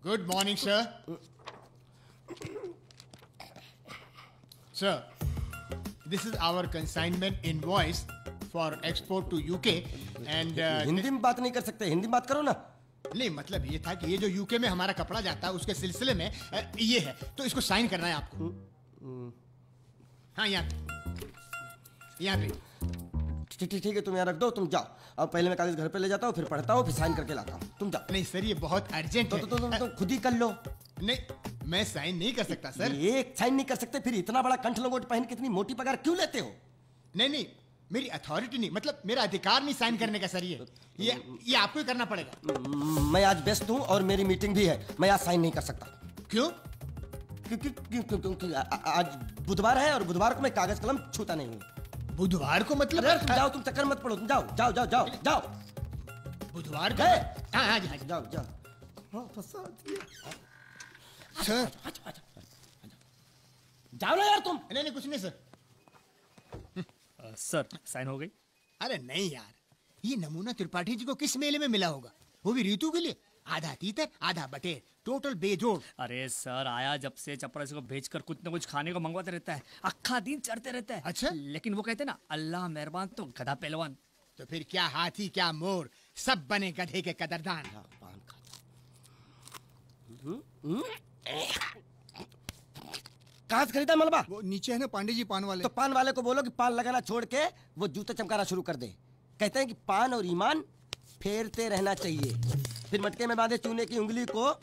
Good morning, sir. Sir, this is our consignment invoice for export to UK and Hindi में बात नहीं कर सकते, हिंदी में बात करो ना। नहीं, मतलब ये था कि ये जो यूके में हमारा कपड़ा जाता है उसके सिलसिले में ये है, तो इसको साइन करना है आपको। हाँ, यहाँ पे। ठीक है, तुम यहाँ रख दो, तुम जाओ। अब पहले मैं कागज घर पे ले जाता हूँ, फिर पढ़ता हूँ, फिर साइन करके लाता हूँ। तुम जाओ। नहीं सर, ये बहुत अर्जेंट है। तो खुद ही कर लो। नहीं, मैं साइन नहीं कर सकता सर। एक साइन नहीं कर सकते, फिर इतना बड़ा कंठ लंगोट पहन के इतनी मोटी पगार क्यों लेते हो? नहीं, मेरी अथॉरिटी नहीं, मतलब मेरा अधिकार नहीं साइन करने का सर। ये आपको ही करना पड़ेगा। मैं आज व्यस्त हूँ और मेरी मीटिंग भी है, मैं आज साइन नहीं कर सकता। क्यों? क्योंकि आज बुधवार है और बुधवार को मैं कागज कलम छूता नहीं हूँ। बुधवार को मतलब? तुम जाओ, तुम चक्कर मत पड़ो, तुम जाओ। बुधवार का? हाँ, जाओ। सर, जाओ ना यार तुम। नहीं, कुछ नहीं सर। सर, साइन हो गई? अरे नहीं यार, ये नमूना त्रिपाठी जी को किस मेले में मिला होगा? वो भी रीतू के लिए। आधा तीतर आधा बटेर, टोटल बेजोड़। अरे सर, आया जब से चपरासी को भेजकर कुछ न कुछ खाने को मंगवाते रहता है, अक्खा दिन चढ़ते रहता है। अच्छा? लेकिन वो कहते ना, अल्लाह मेहरबान तो गधा पहलवान। तो फिर क्या हाथी क्या मोर, सब बने गधे के कदरदान। कहाँ से खरीदा मलबा? वो नीचे है ना पांडे जी पान वाले। तो पान वाले को बोलो कि पान लगाना छोड़ के वो जूते चमकाना शुरू कर दे। कहते हैं कि पान और ईमान फेरते रहना चाहिए। फिर मटके में बांधे चूने की उंगली को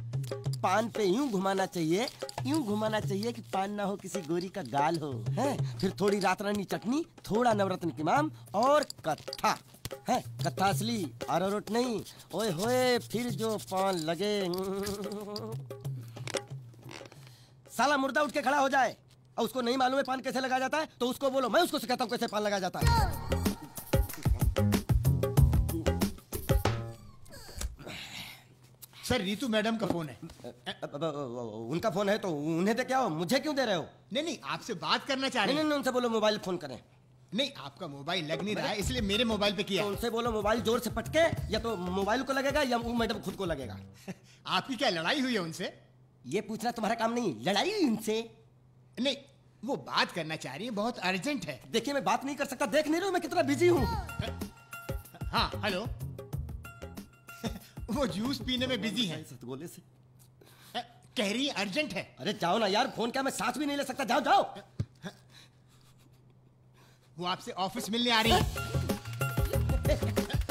पान पे यूं घुमाना चाहिए कि पान ना हो किसी गोरी का गाल हो, हैं? फिर थोड़ी रात रानी चटनी, थोड़ा नवरत्न की माम और कत्था, हैं? कत्था असली, अरारोट नहीं। ओए होए, फिर जो पान लगे। साला मुर्दा उठ के खड़ा हो जाए और उसको नहीं मालूम है पान कैसे लगाया जाता है, तो उसको बोलो मैं उसको सिखाता हूँ कैसे पान लगाया जाता है। सर, रीतू मैडम का फोन है। उनका फोन है तो उन्हें दे, क्या हो? मुझे क्यों दे रहे हो? नहीं, आपसे बात करना चाह रहे हैं। नहीं, उनसे बोलो मोबाइल फोन करें। नहीं, आपका मोबाइल लग नहीं रहा है, इसलिए मेरे मोबाइल पे किया। तो उनसे बोलो मोबाइल जोर से पटके, या तो मोबाइल को लगेगा या वो मैडम खुद को लगेगा। आपकी क्या लड़ाई हुई है उनसे? ये पूछना तुम्हारा काम नहीं, लड़ाई हुई उनसे। नहीं, वो बात करना चाह रही है, बहुत अर्जेंट है। देखिए मैं बात नहीं कर सकता, देख नहीं रहे हो मैं कितना बिजी हूँ। हाँ, हेलो। वो जूस पीने में बिजी है। गोले से कह रही है अर्जेंट है। अरे जाओ ना यार, फोन क्या मैं सांस भी नहीं ले सकता। जाओ। वो आपसे ऑफिस मिलने आ रही है।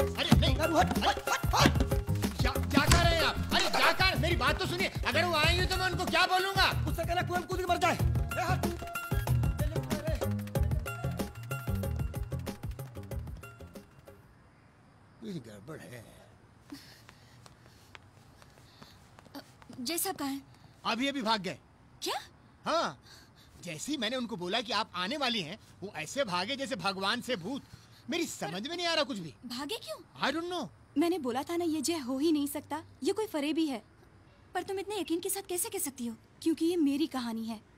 अरे नहीं, क्या कर रहे हैं आप? अरे जाकर मेरी बात तो सुनिए। अगर वो आएंगे तो मैं उनको क्या बोलूंगा? उससे कहना कुएं में कूद के मर जाए। कुछ गड़बड़ है। जैसा कहें। अभी भाग गए। क्या? हाँ, जैसे ही मैंने उनको बोला कि आप आने वाली हैं, वो ऐसे भागे जैसे भगवान से भूत। मेरी समझ में नहीं आ रहा कुछ भी। भागे क्यों? I don't know. मैंने बोला था ना, ये जय हो ही नहीं सकता, ये कोई फरेबी है। पर तुम इतने यकीन के साथ कैसे कह सकती हो? क्योंकि ये मेरी कहानी है,